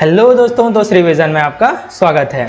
Hello दोस्तों, तो Shri vision में आपका स्वागत है।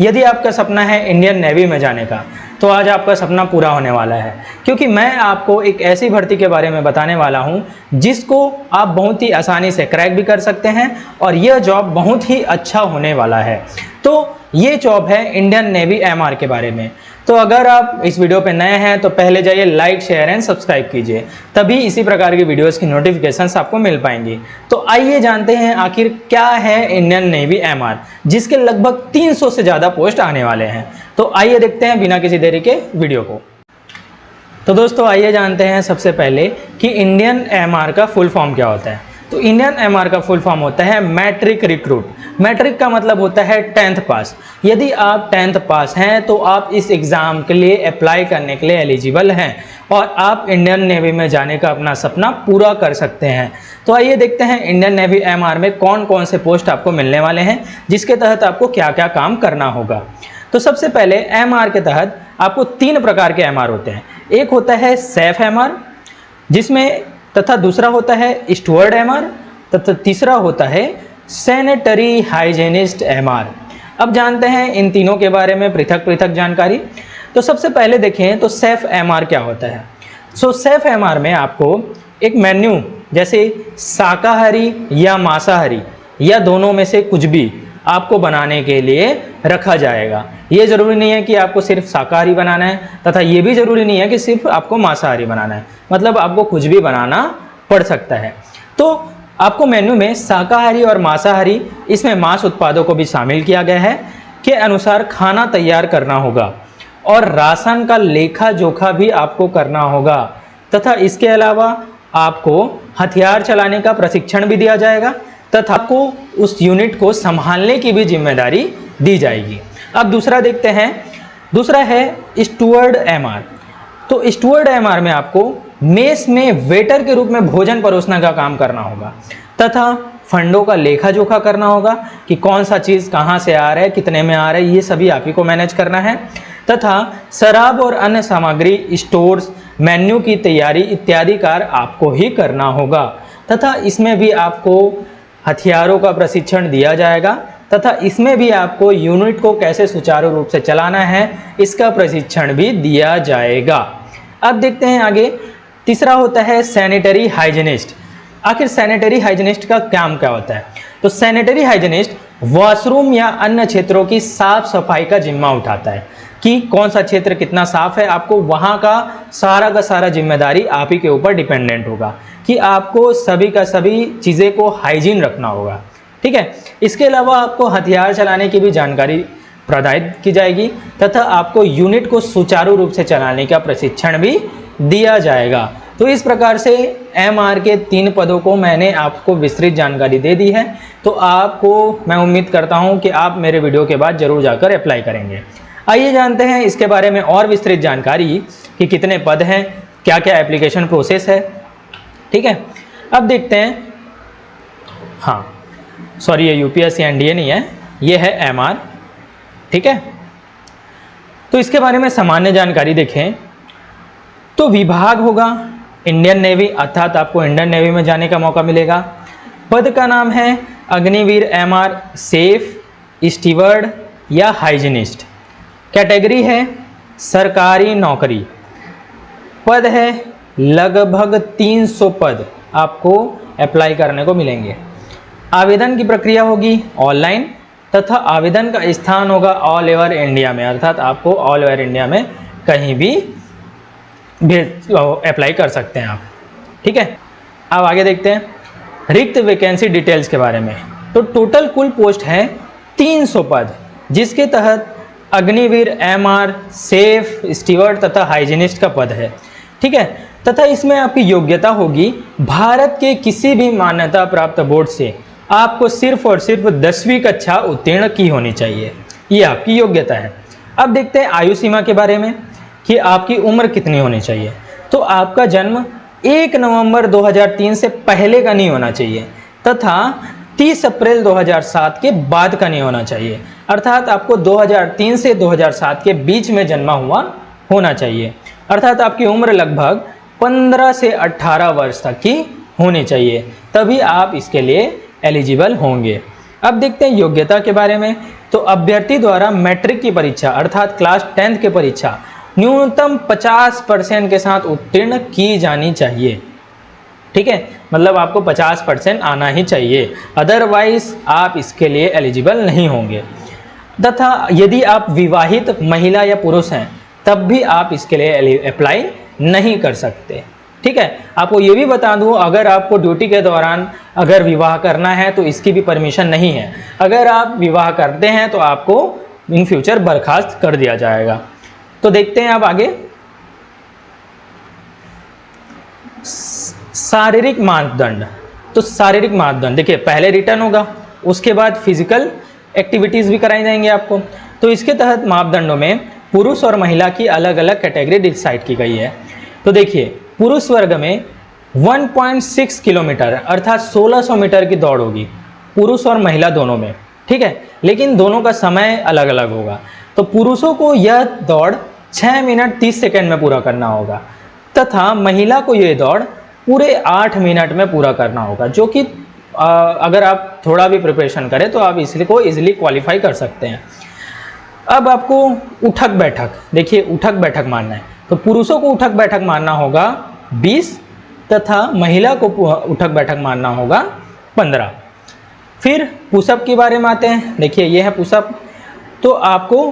यदि आपका सपना है इंडियन नेवी में जाने का, तो आज आपका सपना पूरा होने वाला है, क्योंकि मैं आपको एक ऐसी भर्ती के बारे में बताने वाला हूं जिसको आप बहुत ही आसानी से क्रैक भी कर सकते हैं और यह जॉब बहुत ही अच्छा होने वाला है। तो ये जॉब है इंडियन नेवी एमआर के बारे में। तो अगर आप इस वीडियो पे नए हैं तो पहले जाइए लाइक, शेयर एंड सब्सक्राइब कीजिए, तभी इसी प्रकार की वीडियोस की नोटिफिकेशंस आपको मिल पाएंगी। तो आइए जानते हैं आखिर क्या है इंडियन नेवी एमआर, जिसके लगभग 300 से ज़्यादा पोस्ट आने वाले हैं। तो आइए देखते हैं बिना किसी देरी के वीडियो को। तो दोस्तों आइए जानते हैं सबसे पहले कि इंडियन एमआर का फुल फॉर्म क्या होता है। तो इंडियन एमआर का फुल फॉर्म होता है मैट्रिक रिक्रूट। मैट्रिक का मतलब होता है 10th पास। यदि आप 10th पास हैं तो आप इस एग्ज़ाम के लिए अप्लाई करने के लिए एलिजिबल हैं और आप इंडियन नेवी में जाने का अपना सपना पूरा कर सकते हैं। तो आइए देखते हैं इंडियन नेवी एमआर में कौन कौन से पोस्ट आपको मिलने वाले हैं, जिसके तहत आपको क्या क्या काम करना होगा। तो सबसे पहले एमआर के तहत आपको 3 प्रकार के एमआर होते हैं। एक होता है सेफ एमआर, जिसमें तथा दूसरा होता है स्टुअर्ड एमआर, तथा तीसरा होता है सैनिटरी हाइजीनिस्ट एमआर। अब जानते हैं इन तीनों के बारे में पृथक पृथक जानकारी। तो सबसे पहले देखें तो सेफ एमआर क्या होता है। सेफ एमआर में आपको एक मेन्यू, जैसे शाकाहारी या मांसाहारी या दोनों में से कुछ भी आपको बनाने के लिए रखा जाएगा। ये ज़रूरी नहीं है कि आपको सिर्फ शाकाहारी बनाना है, तथा ये भी ज़रूरी नहीं है कि सिर्फ आपको मांसाहारी बनाना है, मतलब आपको कुछ भी बनाना पड़ सकता है। तो आपको मेन्यू में शाकाहारी और मांसाहारी, इसमें मांस उत्पादों को भी शामिल किया गया है, के अनुसार खाना तैयार करना होगा और राशन का लेखा जोखा भी आपको करना होगा। तथा इसके अलावा आपको हथियार चलाने का प्रशिक्षण भी दिया जाएगा तथा आपको उस यूनिट को संभालने की भी जिम्मेदारी दी जाएगी। अब दूसरा देखते हैं, दूसरा है स्टुअर्ड एमआर। तो स्टुअर्ड एमआर में आपको मेस में वेटर के रूप में भोजन परोसने का काम करना होगा तथा फंडों का लेखा जोखा करना होगा कि कौन सा चीज़ कहाँ से आ रहा है, कितने में आ रहा है, ये सभी आप ही को मैनेज करना है। तथा शराब और अन्य सामग्री स्टोर्स, मेन्यू की तैयारी इत्यादि कार्य आपको ही करना होगा। तथा इसमें भी आपको हथियारों का प्रशिक्षण दिया जाएगा तथा इसमें भी आपको यूनिट को कैसे सुचारू रूप से चलाना है, इसका प्रशिक्षण भी दिया जाएगा। अब देखते हैं आगे, तीसरा होता है सैनिटरी हाइजीनिस्ट। आखिर सैनिटरी हाइजीनिस्ट का काम क्या होता है। तो सैनिटरी हाइजीनिस्ट वॉशरूम या अन्य क्षेत्रों की साफ सफाई का जिम्मा उठाता है कि कौन सा क्षेत्र कितना साफ है। आपको वहाँ का सारा जिम्मेदारी आप ही के ऊपर डिपेंडेंट होगा कि आपको सभी का सभी चीज़ें को हाइजीन रखना होगा, ठीक है। इसके अलावा आपको हथियार चलाने की भी जानकारी प्रदान की जाएगी तथा आपको यूनिट को सुचारू रूप से चलाने का प्रशिक्षण भी दिया जाएगा। तो इस प्रकार से एमआर के 3 पदों को मैंने आपको विस्तृत जानकारी दे दी है। तो आपको मैं उम्मीद करता हूं कि आप मेरे वीडियो के बाद जरूर जाकर अप्लाई करेंगे। आइए जानते हैं इसके बारे में और विस्तृत जानकारी कि कितने पद हैं, क्या क्या एप्लीकेशन प्रोसेस है, ठीक है। अब देखते हैं, हाँ सॉरी, ये यूपीएससी एनडीए नहीं है, ये है एमआर, ठीक है। तो इसके बारे में सामान्य जानकारी देखें तो विभाग होगा इंडियन नेवी, अर्थात आपको इंडियन नेवी में जाने का मौका मिलेगा। पद का नाम है अग्निवीर एमआर सेफ, स्टीवर्ड या हाइजीनिस्ट। कैटेगरी है सरकारी नौकरी। पद है लगभग 300 पद आपको अप्लाई करने को मिलेंगे। आवेदन की प्रक्रिया होगी ऑनलाइन तथा आवेदन का स्थान होगा ऑल ओवर इंडिया में, अर्थात आपको ऑल ओवर इंडिया में कहीं भी अप्लाई कर सकते हैं आप, ठीक है। अब आगे देखते हैं रिक्त वैकेंसी डिटेल्स के बारे में। तो टोटल कुल पोस्ट है 300 पद, जिसके तहत अग्निवीर एमआर सेफ, स्टीवर्ड तथा हाइजीनिस्ट का पद है, ठीक है। तथा इसमें आपकी योग्यता होगी भारत के किसी भी मान्यता प्राप्त बोर्ड से आपको सिर्फ और सिर्फ 10वीं कक्षा उत्तीर्ण की होनी चाहिए, ये आपकी योग्यता है। अब देखते हैं आयु सीमा के बारे में कि आपकी उम्र कितनी होनी चाहिए। तो आपका जन्म 1 नवंबर 2003 से पहले का नहीं होना चाहिए तथा 30 अप्रैल 2007 के बाद का नहीं होना चाहिए, अर्थात आपको 2003 से 2007 के बीच में जन्मा हुआ होना चाहिए। अर्थात आपकी उम्र लगभग 15 से 18 वर्ष तक की होनी चाहिए, तभी आप इसके लिए एलिजिबल होंगे। अब देखते हैं योग्यता के बारे में। तो अभ्यर्थी द्वारा मैट्रिक की परीक्षा अर्थात क्लास 10th की परीक्षा न्यूनतम 50% के साथ उत्तीर्ण की जानी चाहिए। ठीक है, मतलब आपको 50% आना ही चाहिए, अदरवाइज आप इसके लिए एलिजिबल नहीं होंगे। तथा यदि आप विवाहित महिला या पुरुष हैं तब भी आप इसके लिए अप्लाई नहीं कर सकते। ठीक है, आपको ये भी बता दूं, अगर आपको ड्यूटी के दौरान अगर विवाह करना है तो इसकी भी परमिशन नहीं है। अगर आप विवाह करते हैं तो आपको इन फ्यूचर बर्खास्त कर दिया जाएगा। तो देखते हैं अब आगे शारीरिक मानदंड। तो शारीरिक मानदंड देखिए, पहले रिटर्न होगा, उसके बाद फिजिकल एक्टिविटीज़ भी कराई जाएंगी आपको। तो इसके तहत मापदंडों में पुरुष और महिला की अलग अलग कैटेगरी डिसाइड की गई है। तो देखिए, पुरुष वर्ग में 1.6 किलोमीटर अर्थात 1600 मीटर की दौड़ होगी, पुरुष और महिला दोनों में। ठीक है, लेकिन दोनों का समय अलग अलग होगा। तो पुरुषों को यह दौड़ 6 मिनट 30 सेकेंड में पूरा करना होगा तथा महिला को यह दौड़ पूरे 8 मिनट में पूरा करना होगा, जो कि अगर आप थोड़ा भी प्रिपरेशन करें तो आप इसको इजीली क्वालिफाई कर सकते हैं। अब आपको उठक बैठक, देखिए उठक बैठक मानना है तो पुरुषों को उठक बैठक मानना होगा 20 तथा महिला को उठक बैठक मानना होगा 15। फिर पुशअप के बारे में आते हैं। देखिए ये है पुशअप, तो आपको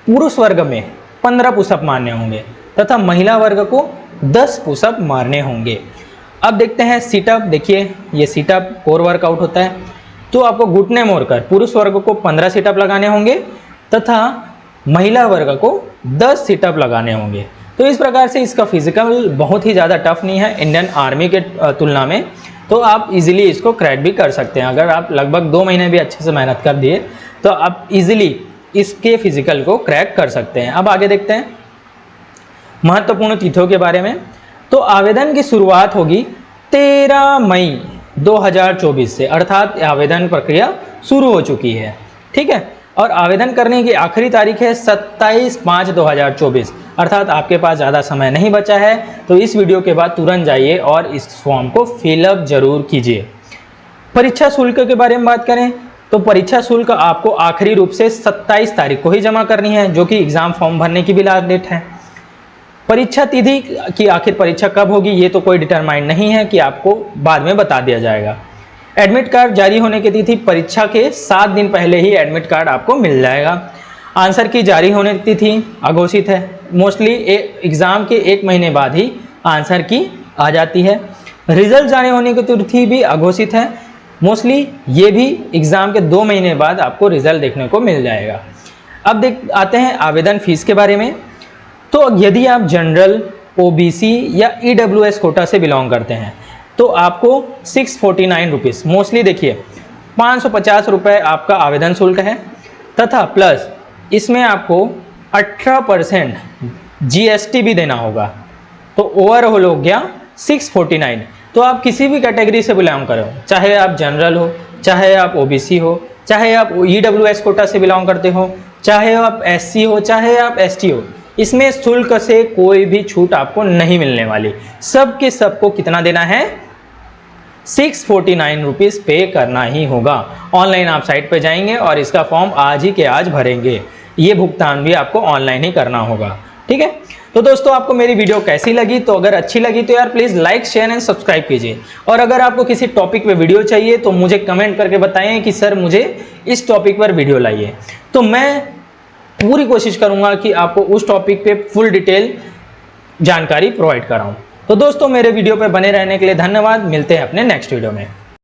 पुरुष वर्ग में 15 पुशअप मारने होंगे तथा महिला वर्ग को 10 पुशअप मारने होंगे। अब देखते हैं सीटअप। देखिए ये सीटअप कोर वर्कआउट होता है, तो आपको घुटने मोड़कर पुरुष वर्ग को 15 सीटअप लगाने होंगे तथा महिला वर्ग को 10 सीटअप लगाने होंगे। तो इस प्रकार से इसका फिजिकल बहुत ही ज़्यादा टफ नहीं है इंडियन आर्मी के तुलना में, तो आप इजीली इसको क्रैक भी कर सकते हैं। अगर आप लगभग 2 महीने भी अच्छे से मेहनत कर दिए तो आप इजीली इसके फिजिकल को क्रैक कर सकते हैं। अब आगे देखते हैं महत्वपूर्ण तिथियों के बारे में। तो आवेदन की शुरुआत होगी 13 मई 2024 से, अर्थात आवेदन प्रक्रिया शुरू हो चुकी है। ठीक है, और आवेदन करने की आखिरी तारीख है 27/5/2024, अर्थात आपके पास ज़्यादा समय नहीं बचा है। तो इस वीडियो के बाद तुरंत जाइए और इस फॉर्म को फिलअप जरूर कीजिए। परीक्षा शुल्क के बारे में बात करें तो परीक्षा शुल्क आपको आखिरी रूप से 27 तारीख को ही जमा करनी है, जो कि एग्ज़ाम फॉर्म भरने की भी लास्ट डेट है। परीक्षा तिथि की आखिर परीक्षा कब होगी ये तो कोई डिटरमाइंड नहीं है, कि आपको बाद में बता दिया जाएगा। एडमिट कार्ड जारी होने की तिथि परीक्षा के 7 दिन पहले ही एडमिट कार्ड आपको मिल जाएगा। आंसर की जारी होने की तिथि अघोषित है, मोस्टली एग्ज़ाम के 1 महीने बाद ही आंसर की आ जाती है। रिजल्ट जारी होने की तिथि भी अघोषित है, मोस्टली ये भी एग्ज़ाम के 2 महीने बाद आपको रिजल्ट देखने को मिल जाएगा। अब आते हैं आवेदन फीस के बारे में। तो यदि आप जनरल, ओबीसी या ईडब्ल्यूएस कोटा से बिलोंग करते हैं तो आपको 649 रुपीज़, मोस्टली देखिए 550 रुपये आपका आवेदन शुल्क है तथा प्लस इसमें आपको 18% जीएसटी भी देना होगा। तो ओवरऑल हो गया 649। तो आप किसी भी कैटेगरी से बिलोंग करो, चाहे आप जनरल हो, चाहे आप ओबीसी हो, चाहे आप ईडब्ल्यूएस कोटा से बिलोंग करते हो, चाहे आप एससी हो, चाहे आप एसटी हो, इसमें शुल्क से कोई भी छूट आपको नहीं मिलने वाली। सब के सबको कितना देना है? 649 रुपीज़ पे करना ही होगा। ऑनलाइन आप साइट पे जाएंगे और इसका फॉर्म आज ही के आज भरेंगे। ये भुगतान भी आपको ऑनलाइन ही करना होगा। ठीक है, तो दोस्तों आपको मेरी वीडियो कैसी लगी? तो अगर अच्छी लगी तो यार please like, share and subscribe कीजिए। और अगर आपको किसी टॉपिक पे वीडियो चाहिए तो मुझे कमेंट करके बताएं कि सर मुझे इस टॉपिक पर वीडियो लाइए, तो मैं पूरी कोशिश करूंगा कि आपको उस टॉपिक पे फुल डिटेल जानकारी प्रोवाइड कराऊं। तो दोस्तों मेरे वीडियो पे बने रहने के लिए धन्यवाद। मिलते हैं अपने नेक्स्ट वीडियो में।